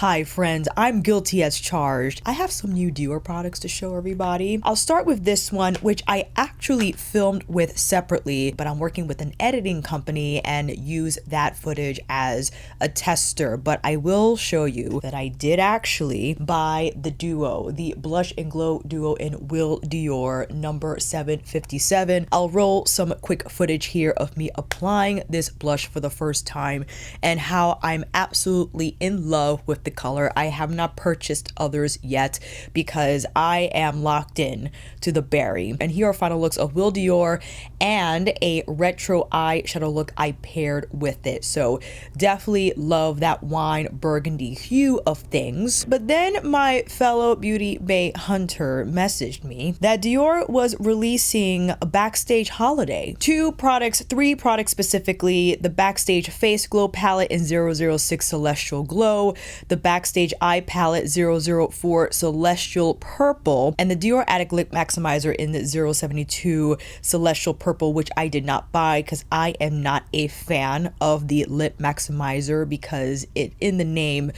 Hi friends, I'm guilty as charged. I have some new DIOR products to show everybody. I'll start with this one, which I actually filmed with separately, but I'm working with an editing company and use that footage as a tester. But I will show you that I did actually buy the duo, the Blush and Glow Duo in Wildior number 757. I'll roll some quick footage here of me applying this blush for the first time and how I'm absolutely in love with the color. I have not purchased others yet because I am locked in to the berry. And here are final looks of Wildior and a retro eyeshadow look I paired with it. So definitely love that wine burgundy hue of things. But then my fellow beauty bae hunter messaged me that DIOR was releasing a Backstage Holiday. Three products specifically, the Backstage Face Glow Palette in 006 Celestial Glow, the Backstage Eye Palette 004 Celestial Purple, and the DIOR Addict Lip Maximizer in the 072 Celestial Purple, which I did not buy because I am not a fan of the lip maximizer because it, in the name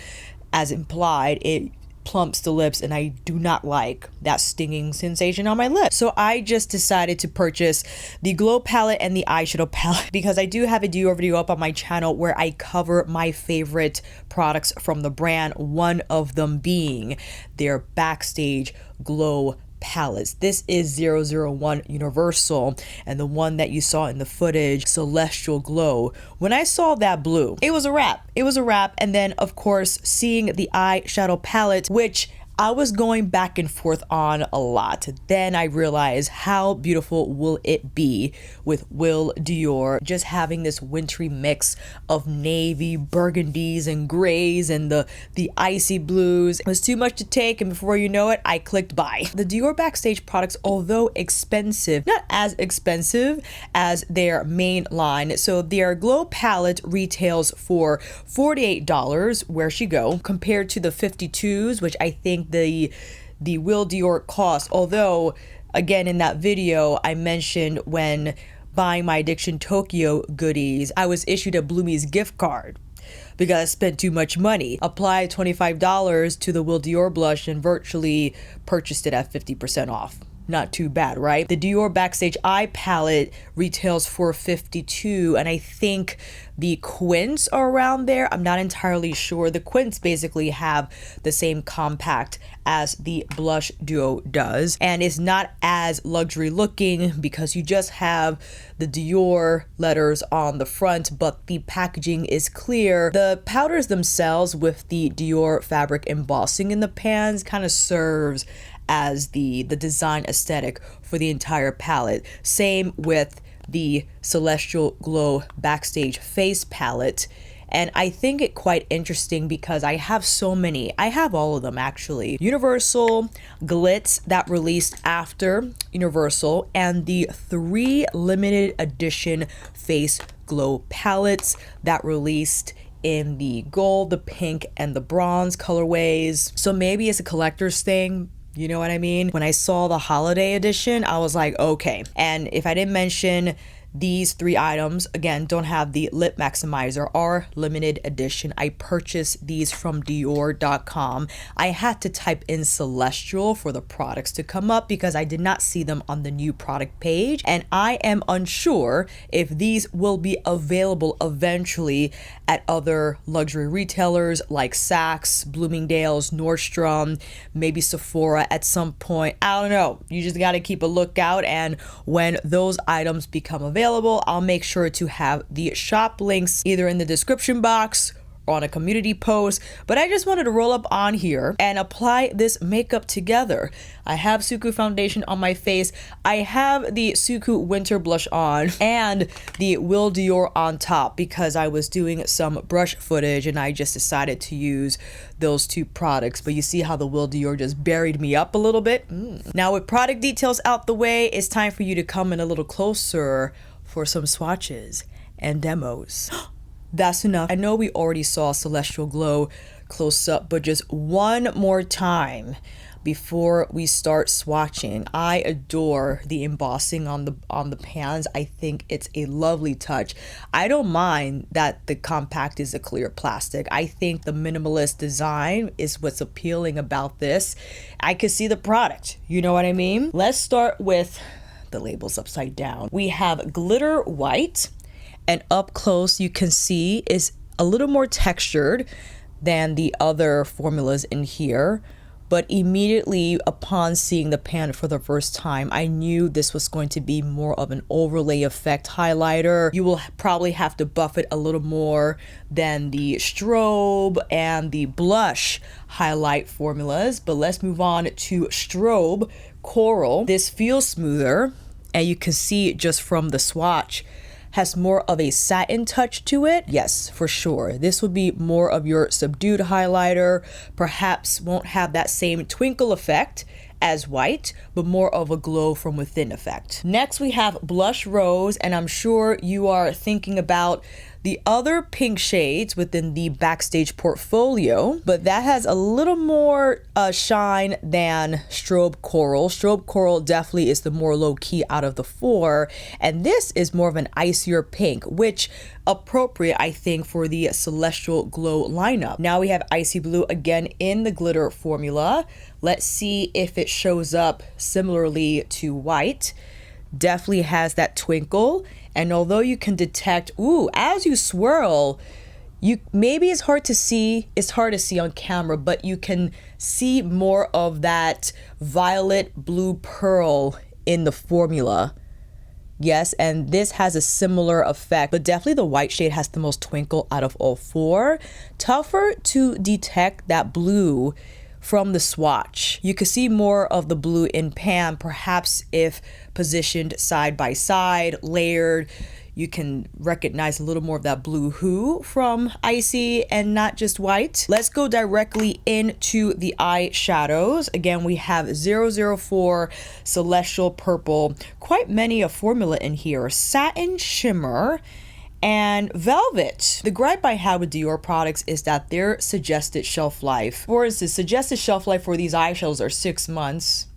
as implied, it plumps the lips and I do not like that stinging sensation on my lips. So I just decided to purchase the glow palette and the eyeshadow palette because I do have a DIOR video up on my channel where I cover my favorite products from the brand, one of them being their Backstage Glow palettes. This is 001 Universal and the one that you saw in the footage, Celestial Glow. When I saw that blue, it was a wrap. It was a wrap. And then of course, seeing the eyeshadow palette, which I was going back and forth on a lot. Then I realized how beautiful will it be with Wildior, just having this wintry mix of navy, burgundies, and grays, and the icy blues. It was too much to take, and before you know it, I clicked buy. The DIOR Backstage products, although expensive, not as expensive as their main line. So their glow palette retails for $48, where she go, compared to the 52s, which I think the Wildior cost. Although again, in that video I mentioned when buying my Addiction Tokyo goodies, I was issued a Bloomies gift card because I spent too much money. Applied $25 to the Wildior blush and virtually purchased it at 50% off. Not too bad, right? The DIOR Backstage Eye Palette retails for $52, and I think the quints are around there. I'm not entirely sure. The quints basically have the same compact as the blush duo does, and it's not as luxury looking because you just have the DIOR letters on the front, but the packaging is clear. The powders themselves with the DIOR fabric embossing in the pans kind of serves as the design aesthetic for the entire palette. Same with the Celestial Glow Backstage Face palette. And I think it quite interesting because I have so many. I have all of them actually. Universal, Glitz that released after Universal, and the 3 limited edition face glow palettes that released in the gold, the pink, and the bronze colorways. So maybe it's a collector's thing. You know what I mean? When I saw the holiday edition, I was like, okay. And if I didn't mention these 3 items, again, don't have the lip maximizer, are limited edition. I purchased these from Dior.com. I had to type in Celestial for the products to come up because I did not see them on the new product page. And I am unsure if these will be available eventually at other luxury retailers like Saks, Bloomingdale's, Nordstrom, maybe Sephora at some point. I don't know. You just got to keep a lookout. And when those items become available, I'll make sure to have the shop links either in the description box or on a community post. But I just wanted to roll up on here and apply this makeup together. I have Suqqu Foundation on my face. I have the Suqqu Winter Blush on and the Wildior on top because I was doing some brush footage and I just decided to use those 2 products. But you see how the Wildior just buried me up a little bit? Now with product details out the way, it's time for you to come in a little closer for some swatches and demos. That's enough. I know we already saw Celestial Glow close up, but just one more time. before we start swatching. I adore the embossing on the pans. I think it's a lovely touch. I don't mind that the compact is a clear plastic. I think the minimalist design is what's appealing about this. I could see the product, you know what I mean? Let's start with the labels upside down. We have glitter white, and up close you can see is a little more textured than the other formulas in here. But immediately upon seeing the pan for the first time, I knew this was going to be more of an overlay effect highlighter. You will probably have to buff it a little more than the strobe and the blush highlight formulas. But let's move on to strobe coral. This feels smoother, and you can see just from the swatch, has more of a satin touch to it. Yes, for sure. This would be more of your subdued highlighter, perhaps won't have that same twinkle effect as white, but more of a glow from within effect. Next, we have blush rose, and I'm sure you are thinking about the other pink shades within the Backstage portfolio, but that has a little more shine than strobe coral. Strobe coral definitely is the more low-key out of the four, and this is more of an icier pink, which appropriate, I think, for the Celestial Glow lineup. Now we have icy blue again in the glitter formula. Let's see if it shows up similarly to white. Definitely has that twinkle, and although you can detect, as you swirl, maybe it's hard to see on camera, but you can see more of that violet blue pearl in the formula. Yes, and this has a similar effect, but definitely the white shade has the most twinkle out of all four. Tougher to detect that blue from the swatch. You could see more of the blue in pan, perhaps if positioned side by side, layered. You can recognize a little more of that blue hue from icy and not just white. Let's go directly into the eyeshadows. Again, we have 004 Celestial Purple, quite many a formula in here, Satin Shimmer, and Velvet. The gripe I have with Dior products is that their suggested shelf life, for instance, suggested shelf life for these eyeshadows are 6 months.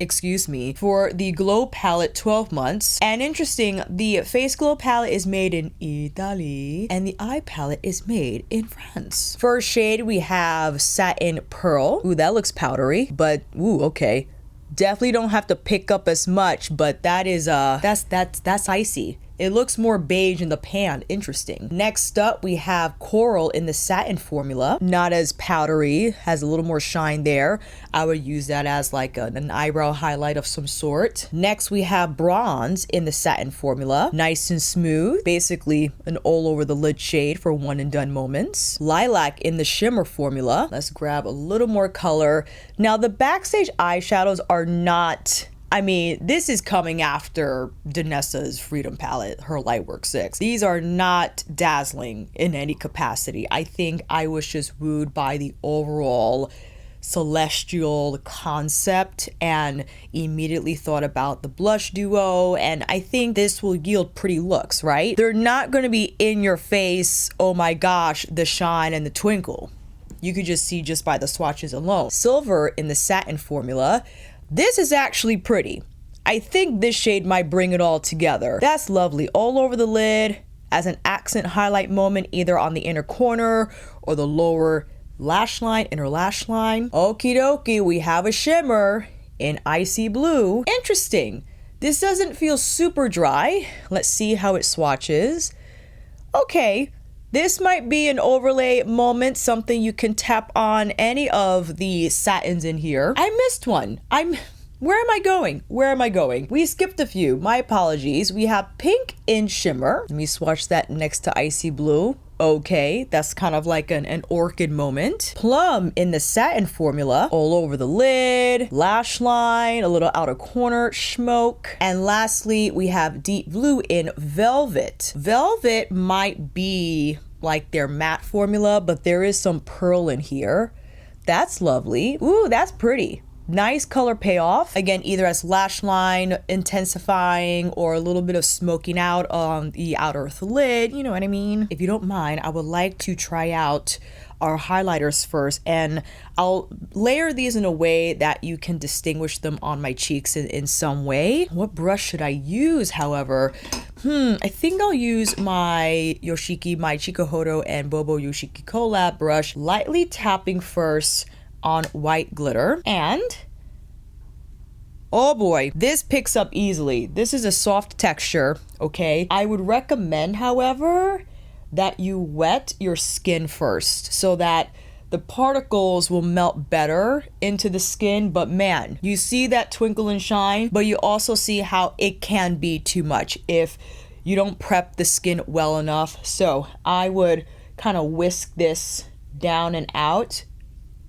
Excuse me. For the Glow palette, 12 months. And interesting, the Face Glow palette is made in Italy, and the eye palette is made in France. First shade, we have Satin Pearl. Ooh, that looks powdery, but okay. Definitely don't have to pick up as much, but that is that's icy. It looks more beige in the pan. Interesting. Next up, we have Coral in the satin formula. Not as powdery, has a little more shine there. I would use that as like an eyebrow highlight of some sort. Next, we have Bronze in the satin formula. Nice and smooth. Basically an all over the lid shade for one and done moments. Lilac in the shimmer formula. Let's grab a little more color. Now, the Backstage eyeshadows are not... I mean, this is coming after Danessa's Freedom palette, her Lightwork 6. These are not dazzling in any capacity. I think I was just wooed by the overall celestial concept and immediately thought about the blush duo, and I think this will yield pretty looks, right? They're not going to be in your face, oh my gosh, the shine and the twinkle. You could just see just by the swatches alone. Silver in the satin formula. This is actually pretty. I think this shade might bring it all together. That's lovely. All over the lid as an accent highlight moment, either on the inner corner or the lower lash line, inner lash line. Okie dokie, we have a shimmer in icy blue. Interesting. This doesn't feel super dry. Let's see how it swatches. Okay. This might be an overlay moment, something you can tap on any of the satins in here. I missed one. Where am I going? Where am I going? We skipped a few. My apologies. We have pink in shimmer. Let me swatch that next to icy blue. Okay, that's kind of like an orchid moment. Plum in the satin formula, all over the lid, lash line, a little outer corner, smoke. And lastly, we have deep blue in velvet. Velvet might be like their matte formula, but there is some pearl in here. That's lovely. Ooh, that's pretty. Nice color payoff. Again, either as lash line intensifying or a little bit of smoking out on the outer of the lid. You know what I mean? If you don't mind, I would like to try out our highlighters first, and I'll layer these in a way that you can distinguish them on my cheeks in some way. What brush should I use, however? I think I'll use my Yoshiki, my Chikuhodo and Bobo Yoshiki collab brush, lightly tapping first on white glitter. And oh boy, this picks up easily. This is a soft texture, okay? I would recommend, however, that you wet your skin first so that the particles will melt better into the skin. But man, you see that twinkle and shine, but you also see how it can be too much if you don't prep the skin well enough. So I would kind of whisk this down and out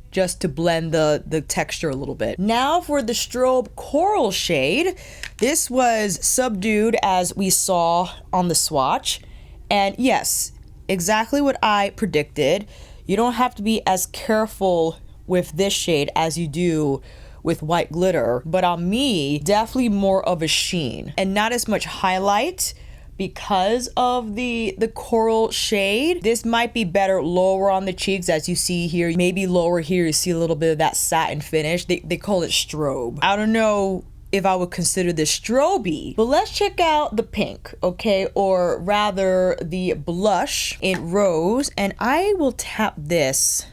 just to blend the texture a little bit. Now for the strobe coral shade. This was subdued as we saw on the swatch. And yes, exactly what I predicted. You don't have to be as careful with this shade as you do with white glitter, but on me, definitely more of a sheen and not as much highlight because of the coral shade. This might be better lower on the cheeks, as you see here. Maybe lower here, you see a little bit of that satin finish. They call it strobe. I don't know if I would consider this strobe, but let's check out the pink, okay? Or rather the blush in Rose, and I will tap this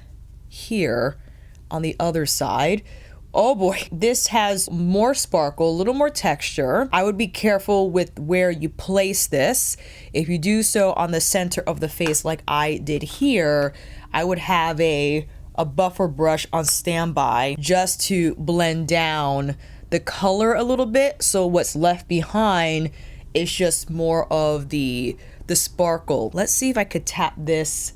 here on the other side. Oh boy, this has more sparkle, a little more texture. I would be careful with where you place this. If you do so on the center of the face like I did here, I would have a buffer brush on standby just to blend down the color a little bit, so what's left behind is just more of the sparkle. Let's see if I could tap this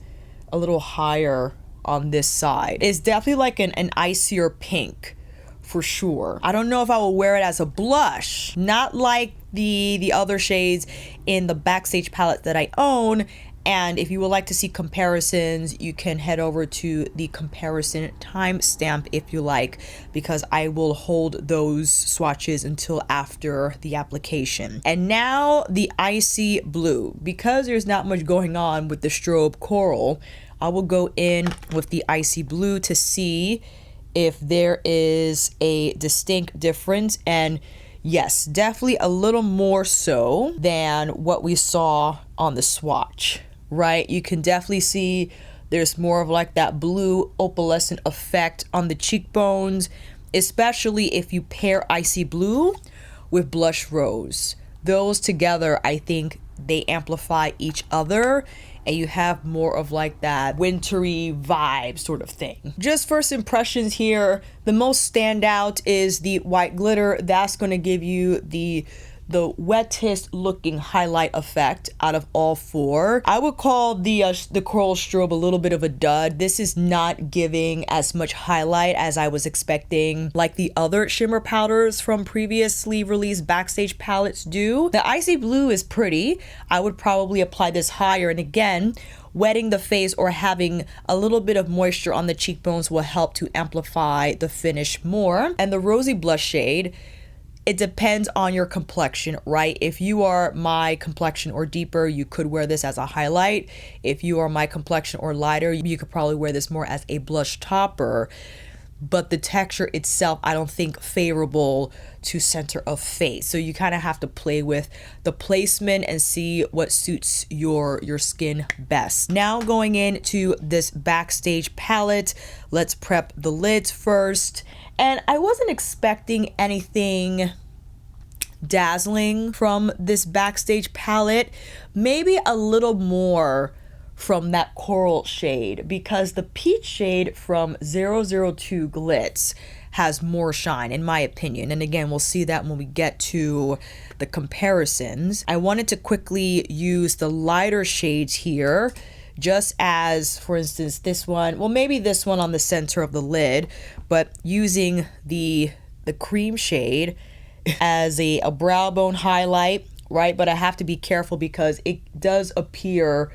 a little higher on this side. It's definitely like an icier pink for sure. I don't know if I will wear it as a blush, not like the other shades in the Backstage palette that I own. And if you would like to see comparisons, you can head over to the comparison timestamp if you like, because I will hold those swatches until after the application. And now the icy blue. Because there's not much going on with the strobe coral, I will go in with the icy blue to see if there is a distinct difference. And yes, definitely a little more so than what we saw on the swatch. Right, you can definitely see there's more of like that blue opalescent effect on the cheekbones, especially if you pair icy blue with blush rose. Those together, I think they amplify each other and you have more of like that wintry vibe sort of thing. Just first impressions here, the most standout is the white glitter. That's going to give you the wettest looking highlight effect out of all four. I would call the coral strobe a little bit of a dud. This is not giving as much highlight as I was expecting, like the other shimmer powders from previously released Backstage palettes do. The icy blue is pretty. I would probably apply this higher, and again, wetting the face or having a little bit of moisture on the cheekbones will help to amplify the finish more. And the rosy blush shade, it depends on your complexion, right? If you are my complexion or deeper, you could wear this as a highlight. If you are my complexion or lighter, you could probably wear this more as a blush topper. But the texture itself, I don't think favorable to center of face. So you kind of have to play with the placement and see what suits your skin best. Now going into this Backstage palette, let's prep the lids first. And I wasn't expecting anything dazzling from this Backstage palette. Maybe a little more from that coral shade, because the peach shade from 002 Glitz has more shine in my opinion. And again, we'll see that when we get to the comparisons. I wanted to quickly use the lighter shades here, just as, for instance, this one, well, maybe this one on the center of the lid, but using the cream shade as a brow bone highlight, right? But I have to be careful because it does appear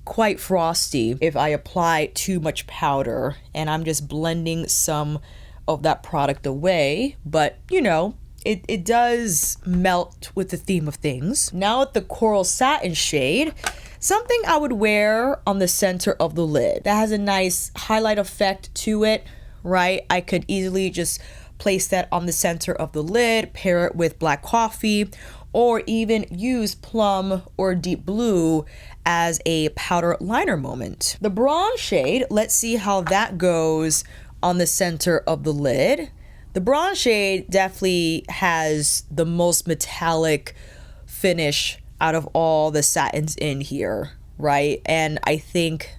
quite frosty if I apply too much powder, and I'm just blending some of that product away, but you know, it does melt with the theme of things. Now with the Coral Satin shade, something I would wear on the center of the lid. That has a nice highlight effect to it, right? I could easily just place that on the center of the lid, pair it with black coffee, or even use plum or deep blue as a powder liner moment. The bronze shade, let's see how that goes on the center of the lid. The bronze shade definitely has the most metallic finish out of all the satins in here, right? And I think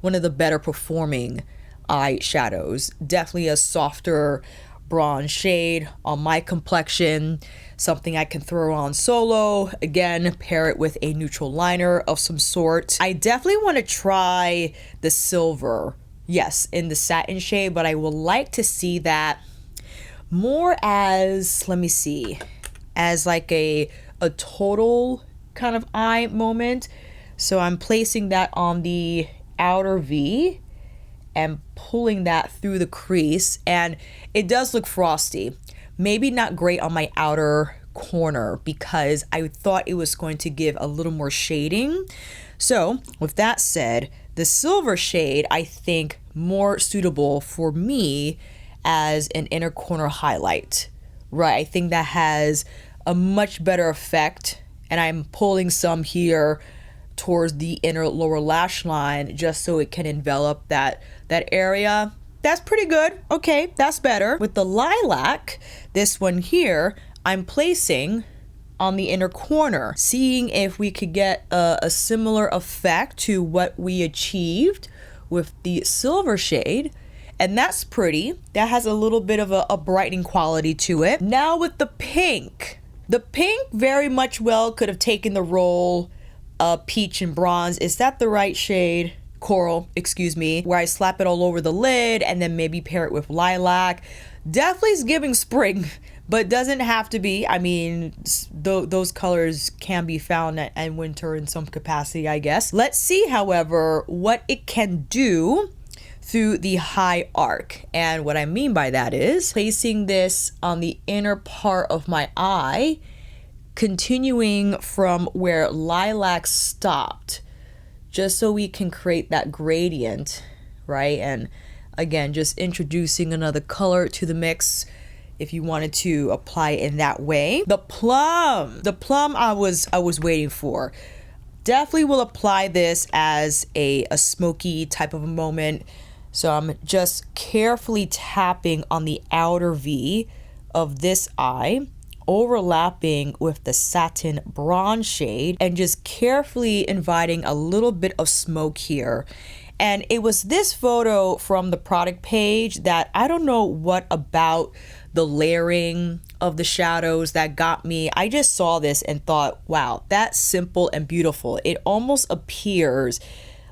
one of the better performing eyeshadows. Definitely a softer bronze shade on my complexion, something I can throw on solo. Again, pair it with a neutral liner of some sort. I definitely want to try the silver, yes, in the satin shade, but I would like to see that more as, let me see, as like a total kind of eye moment. So I'm placing that on the outer V and pulling that through the crease, and it does look frosty. Maybe not great on my outer corner because I thought it was going to give a little more shading. So with that said, the silver shade I think more suitable for me as an inner corner highlight, right? I think that has a much better effect, and I'm pulling some here towards the inner lower lash line just so it can envelop that area. That's pretty good. Okay, that's better. With the lilac, this one here, I'm placing on the inner corner, seeing if we could get a similar effect to what we achieved with the silver shade. And that's pretty. That has a little bit of a brightening quality to it. Now with the pink. The pink very much well could have taken the role of peach and bronze. Is that the right shade? Coral, excuse me. Where I slap it all over the lid and then maybe pair it with lilac. Definitely is giving spring, but doesn't have to be. I mean, those colors can be found in winter in some capacity, I guess. Let's see, however, what it can do through the high arc. And what I mean by that is placing this on the inner part of my eye, continuing from where lilac stopped, just so we can create that gradient, right? And again, just introducing another color to the mix if you wanted to apply it in that way. The plum I was waiting for. Definitely will apply this as a smoky type of a moment. So I'm just carefully tapping on the outer V of this eye, overlapping with the satin bronze shade, and just carefully inviting a little bit of smoke here. And it was this photo from the product page that I don't know what about the layering of the shadows that got me. I just saw this and thought, wow, that's simple and beautiful. It almost appears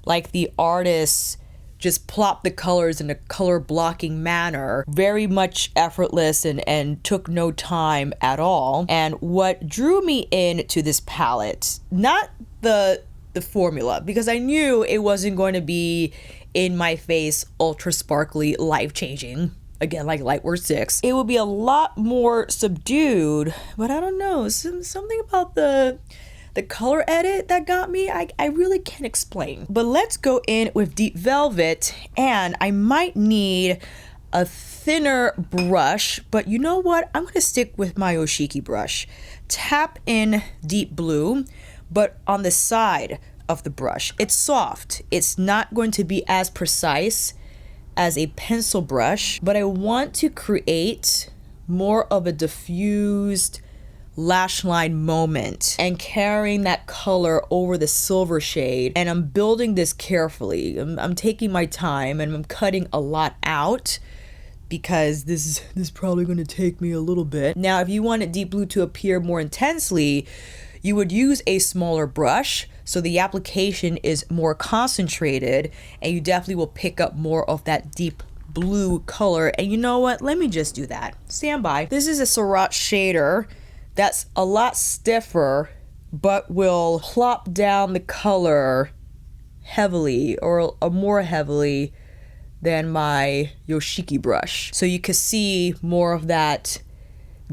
like the artist just plopped the colors in a color blocking manner, very much effortless and took no time at all. And what drew me into this palette, not the formula, because I knew it wasn't going to be in my face, ultra sparkly, life-changing, again, like Lightwork 6. It would be a lot more subdued, but I don't know, something about the color edit that got me, I really can't explain. But let's go in with Deep Velvet, and I might need a thinner brush, but you know what? I'm gonna stick with my Yoshiki brush. Tap in Deep Blue, but on the side of the brush. It's soft. It's not going to be as precise as a pencil brush, but I want to create more of a diffused lash line moment and carrying that color over the silver shade. And I'm building this carefully. I'm taking my time and I'm cutting a lot out because this is probably going to take me a little bit. Now, if you wanted Deep Blue to appear more intensely, you would use a smaller brush so the application is more concentrated and you definitely will pick up more of that deep blue color. And you know what? Let me just do that. Stand by. This is a Surat shader that's a lot stiffer, but will plop down the color heavily or more heavily than my Yoshiki brush. So you can see more of that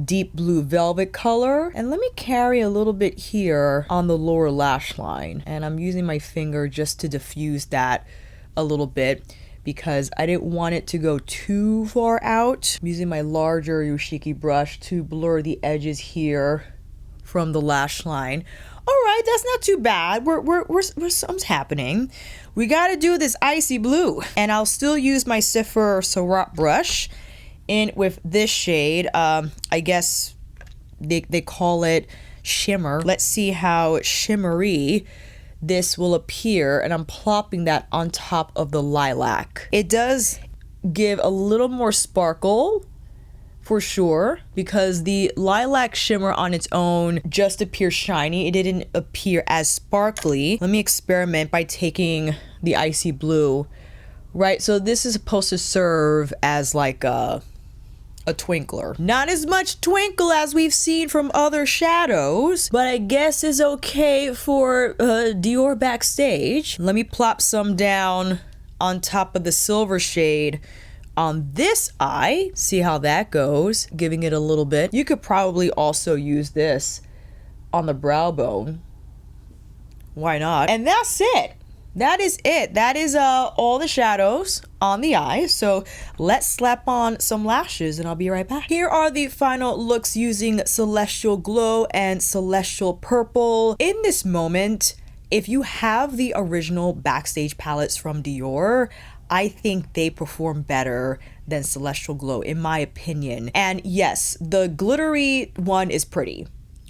deep blue velvet color. And let me carry a little bit here on the lower lash line. And I'm using my finger just to diffuse that a little bit because I didn't want it to go too far out. I'm using my larger Yoshiki brush to blur the edges here from the lash line. All right, that's not too bad. Something's happening. We got to do this icy blue, and I'll still use my Siffer Surratt brush in with this shade. I guess they call it shimmer. Let's see how shimmery this will appear, and I'm plopping that on top of the lilac. It does give a little more sparkle for sure, because the lilac shimmer on its own just appears shiny. It didn't appear as sparkly. Let me experiment by taking the icy blue, right? So this is supposed to serve as like a twinkler. Not as much twinkle as we've seen from other shadows, but I guess is okay for Dior Backstage. Let me plop some down on top of the silver shade on this eye. See how that goes, giving it a little bit. You could probably also use this on the brow bone. Why not? And that's it. That is it. That is all the shadows on the eye. So let's slap on some lashes and I'll be right back. Here are the final looks using Celestial Glow and Celestial Purple. In this moment, if you have the original Backstage palettes from Dior, I think they perform better than Celestial Glow, in my opinion. And yes, the glittery one is pretty,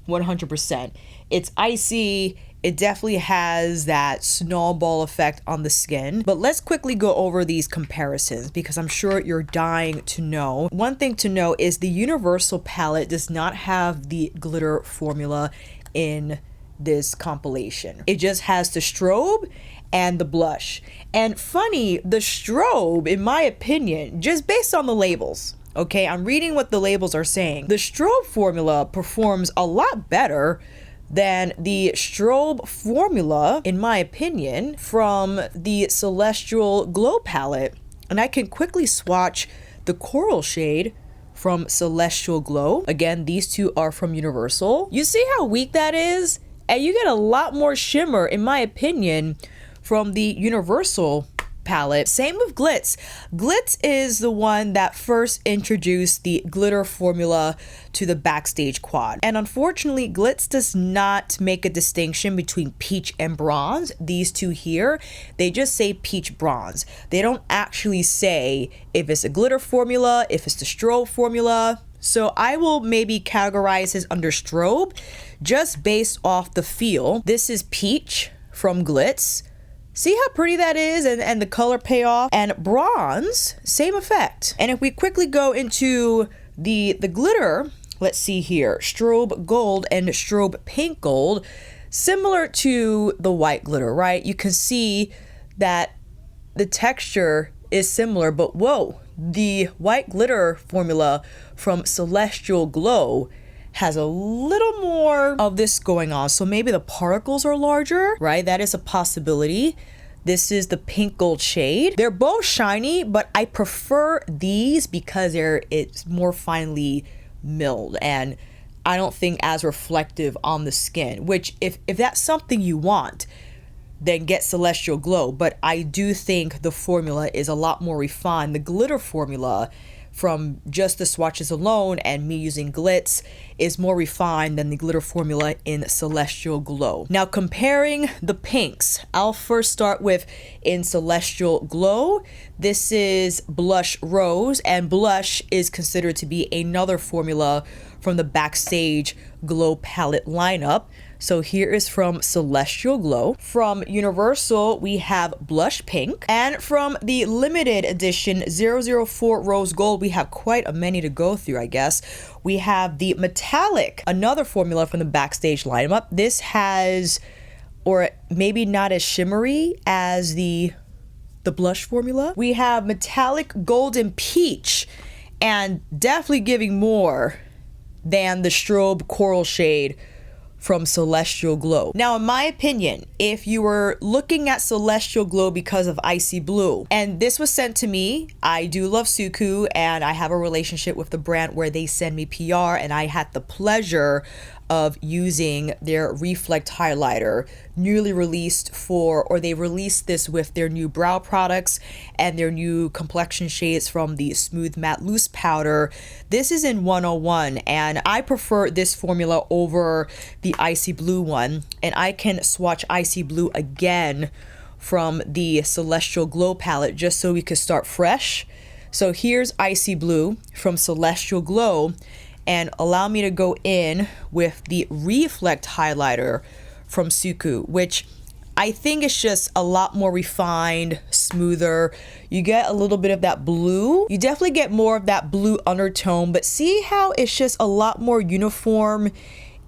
100%. It's icy. It definitely has that snowball effect on the skin. But let's quickly go over these comparisons because I'm sure you're dying to know. One thing to know is the Universal palette does not have the glitter formula in this compilation. It just has the strobe and the blush. And funny, the strobe, in my opinion, just based on the labels, okay, I'm reading what the labels are saying. The strobe formula performs a lot better than the strobe formula, in my opinion, from the Celestial Glow palette. And I can quickly swatch the coral shade from Celestial Glow. Again, these two are from Universal. You see how weak that is? And you get a lot more shimmer, in my opinion, from the Universal palette. Same with Glitz. Glitz is the one that first introduced the glitter formula to the Backstage quad. And unfortunately, Glitz does not make a distinction between peach and bronze. These two here, they just say peach bronze. They don't actually say if it's a glitter formula, if it's the strobe formula. So I will maybe categorize this under strobe just based off the feel. This is peach from Glitz. See how pretty that is, and the color payoff. And bronze, same effect. And if we quickly go into the glitter, let's see here, strobe gold and strobe pink gold, similar to the white glitter, right? You can see that the texture is similar, but whoa, the white glitter formula from Celestial Glow has a little more of this going on. So maybe the particles are larger, right? That is a possibility. This is the pink gold shade. They're both shiny, but I prefer these because it's more finely milled and I don't think as reflective on the skin, which if that's something you want, then get Celestial Glow. But I do think the formula is a lot more refined. The glitter formula from just the swatches alone and me using Glitz is more refined than the glitter formula in Celestial Glow. Now comparing the pinks, I'll first start with in Celestial Glow. This is Blush Rose, and blush is considered to be another formula from the Backstage Glow palette lineup. So here is from Celestial Glow. From Universal, we have Blush Pink. And from the limited edition 004 Rose Gold, we have quite a many to go through, I guess. We have the Metallic, another formula from the Backstage lineup. This has, or maybe not as shimmery as the blush formula. We have Metallic Golden Peach, and definitely giving more than the strobe coral shade from Celestial Glow. Now, in my opinion, if you were looking at Celestial Glow because of Icy Blue, and this was sent to me, I do love Suqqu, and I have a relationship with the brand where they send me PR, and I had the pleasure of using their Reflect highlighter, newly released or they released this with their new brow products and their new complexion shades from the Smooth Matte Loose Powder. This is in 101, and I prefer this formula over the Icy Blue one, and I can swatch Icy Blue again from the Celestial Glow palette just so we could start fresh. So here's Icy Blue from Celestial Glow, and allow me to go in with the Reflect highlighter from Suqqu, which I think is just a lot more refined, smoother. You get a little bit of that blue. You definitely get more of that blue undertone, but see how it's just a lot more uniform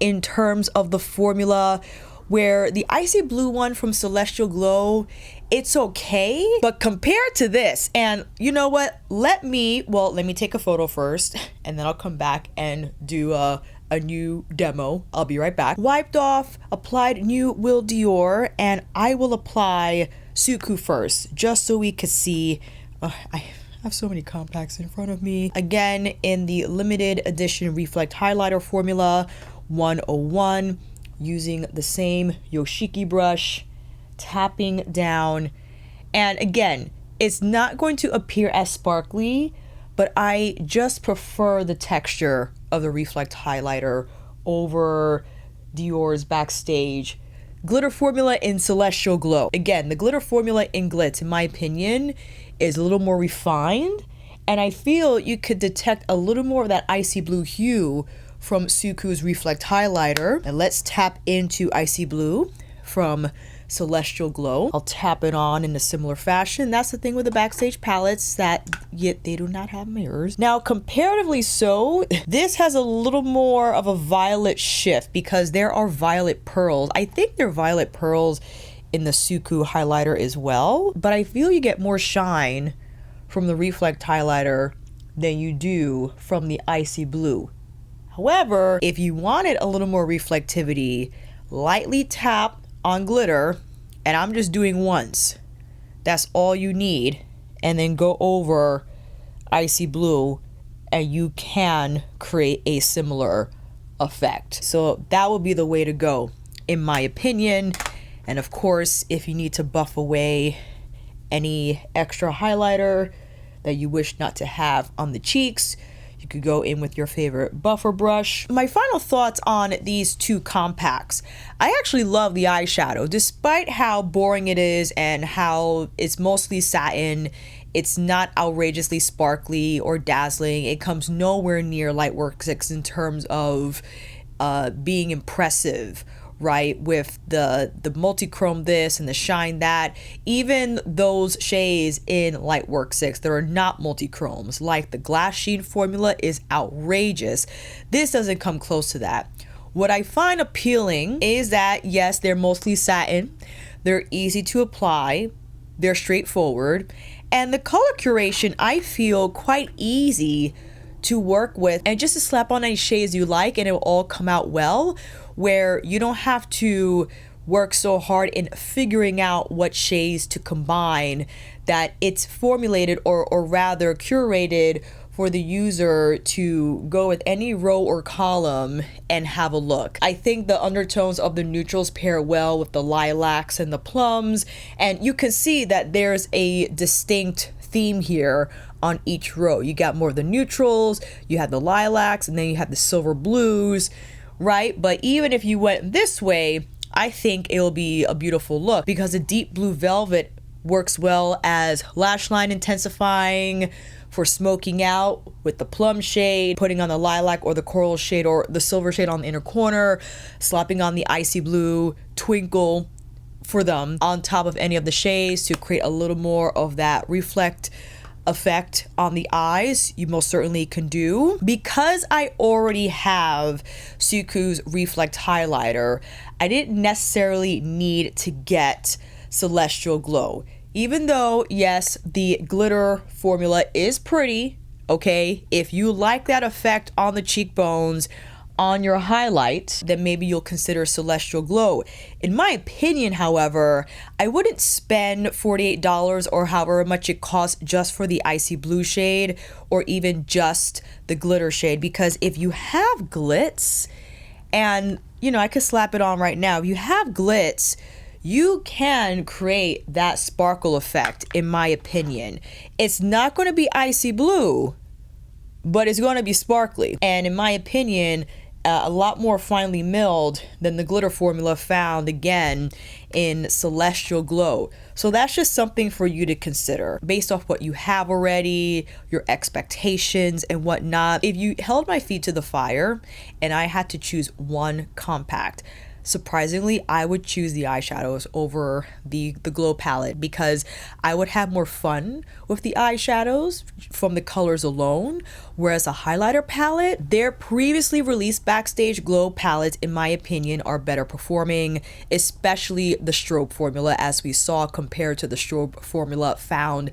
in terms of the formula, where the Icy Blue one from Celestial Glow, it's okay, but compared to this, and you know what, let me take a photo first, and then I'll come back and do a new demo. I'll be right back. Wiped off, applied new Wildior, and I will apply Suqqu first, just so we could see. I have so many compacts in front of me. Again, in the limited edition Reflect highlighter formula, 101, using the same Yoshiki brush, tapping down, and again, it's not going to appear as sparkly, but I just prefer the texture of the Reflect highlighter over Dior's Backstage glitter formula in Celestial Glow. Again, the glitter formula in Glitz, in my opinion, is a little more refined, and I feel you could detect a little more of that icy blue hue from Suqqu's Reflect highlighter. And let's tap into Icy Blue from Celestial Glow. I'll tap it on in a similar fashion. That's the thing with the Backstage palettes, that yet they do not have mirrors. Now, comparatively so, this has a little more of a violet shift because there are violet pearls. I think there are violet pearls in the Suqqu highlighter as well, but I feel you get more shine from the Reflect highlighter than you do from the Icy Blue. However, if you wanted a little more reflectivity, lightly tap on glitter, and I'm just doing once. That's all you need, and then go over Icy Blue, and you can create a similar effect. So that would be the way to go, in my opinion. And of course, if you need to buff away any extra highlighter that you wish not to have on the cheeks, you could go in with your favorite buffer brush. My final thoughts on these two compacts. I actually love the eyeshadow. Despite how boring it is and how it's mostly satin, it's not outrageously sparkly or dazzling. It comes nowhere near Lightwork 6 in terms of being impressive, right? With the multi-chrome this and the shine that. Even those shades in Lightwork 6 that are not multi-chromes, like the Glass Sheen formula, is outrageous. This doesn't come close to that. What I find appealing is that, yes, they're mostly satin, they're easy to apply, they're straightforward, and the color curation I feel quite easy to work with, and just to slap on any shades you like and it will all come out well, where you don't have to work so hard in figuring out what shades to combine, that it's formulated or rather curated for the user to go with any row or column and have a look. I think the undertones of the neutrals pair well with the lilacs and the plums, and you can see that there's a distinct theme here on each row. You got more of the neutrals, you have the lilacs, and then you have the silver blues, right? But even if you went this way, I think it'll be a beautiful look because the deep blue velvet works well as lash line intensifying, for smoking out with the plum shade, putting on the lilac or the coral shade or the silver shade on the inner corner, slapping on the icy blue twinkle for them on top of any of the shades to create a little more of that reflect effect on the eyes. You most certainly can do. Because I already have Suqqu's Reflect highlighter, I didn't necessarily need to get Celestial Glow. Even though, yes, the glitter formula is pretty, okay? If you like that effect on the cheekbones, on your highlight, then maybe you'll consider Celestial Glow. In my opinion, however, I wouldn't spend $48 or however much it costs just for the icy blue shade or even just the glitter shade, because if you have glitz, and you know, I could slap it on right now, if you have glitz, you can create that sparkle effect, in my opinion. It's not going to be icy blue, but it's going to be sparkly. And in my opinion, a lot more finely milled than the glitter formula found again in Celestial Glow. So that's just something for you to consider based off what you have already, your expectations and whatnot. If you held my feet to the fire and I had to choose one compact, surprisingly, I would choose the eyeshadows over the glow palette, because I would have more fun with the eyeshadows from the colors alone, whereas a highlighter palette, their previously released Backstage Glow palettes, in my opinion, are better performing, especially the strobe formula, as we saw, compared to the strobe formula found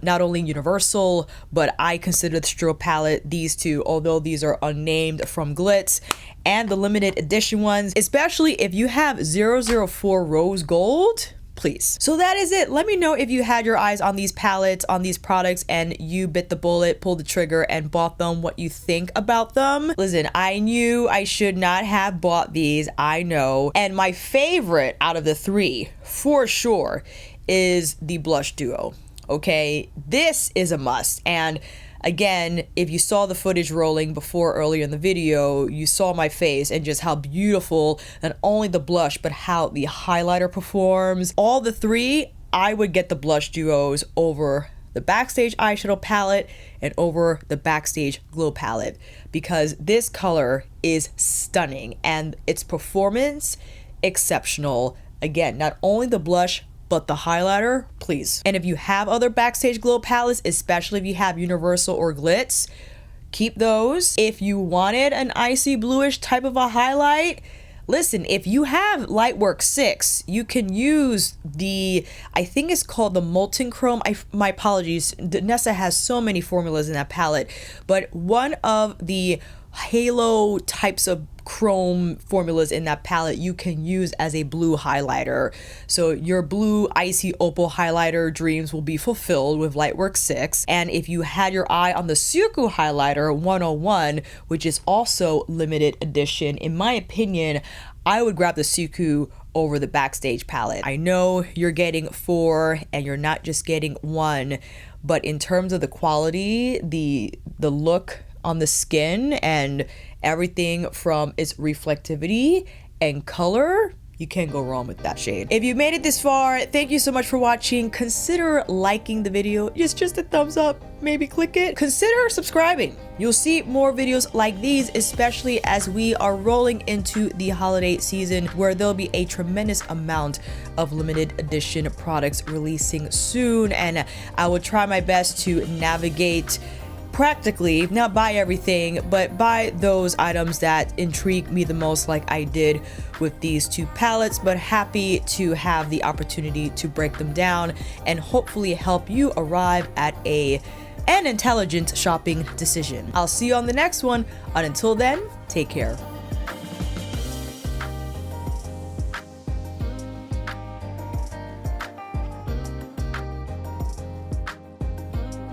not only Universal, but I consider the strobe palette, these two, although these are unnamed, from Glitz, and the limited edition ones, especially if you have 004 Rose Gold, please. So that is it. Let me know if you had your eyes on these palettes, on these products, and you bit the bullet, pulled the trigger, and bought them, what you think about them. Listen, I knew I should not have bought these, I know. And my favorite out of the three, for sure, is the blush duo. Okay, this is a must. And again, if you saw the footage rolling before earlier in the video, you saw my face and just how beautiful not only the blush, but how the highlighter performs. All the three, I would get the blush duos over the Backstage eyeshadow palette and over the Backstage Glow palette, because this color is stunning and its performance exceptional. Again, not only the blush, but the highlighter, please. And if you have other Backstage Glow palettes, especially if you have Universal or Glitz, keep those. If you wanted an icy bluish type of a highlight, listen, if you have Lightwork 6, you can use the, I think it's called the Molten Chrome. My apologies, Nessa has so many formulas in that palette, but one of the halo types of chrome formulas in that palette you can use as a blue highlighter. So your blue icy opal highlighter dreams will be fulfilled with Lightwork 6. And if you had your eye on the Suqqu highlighter 101, which is also limited edition, in my opinion, I would grab the Suqqu over the Backstage palette. I know you're getting 4 and you're not just getting 1, but in terms of the quality, the look on the skin and everything from its reflectivity and color, you can't go wrong with that shade. If you made it this far, thank you so much for watching. Consider liking the video. It's just a thumbs up, maybe click it. Consider subscribing. You'll see more videos like these, especially as we are rolling into the holiday season, where there'll be a tremendous amount of limited edition products releasing soon, and I will try my best to navigate practically, not buy everything, but buy those items that intrigue me the most, like I did with these two palettes. But happy to have the opportunity to break them down and hopefully help you arrive at an intelligent shopping decision. I'll see you on the next one, and until then, take care.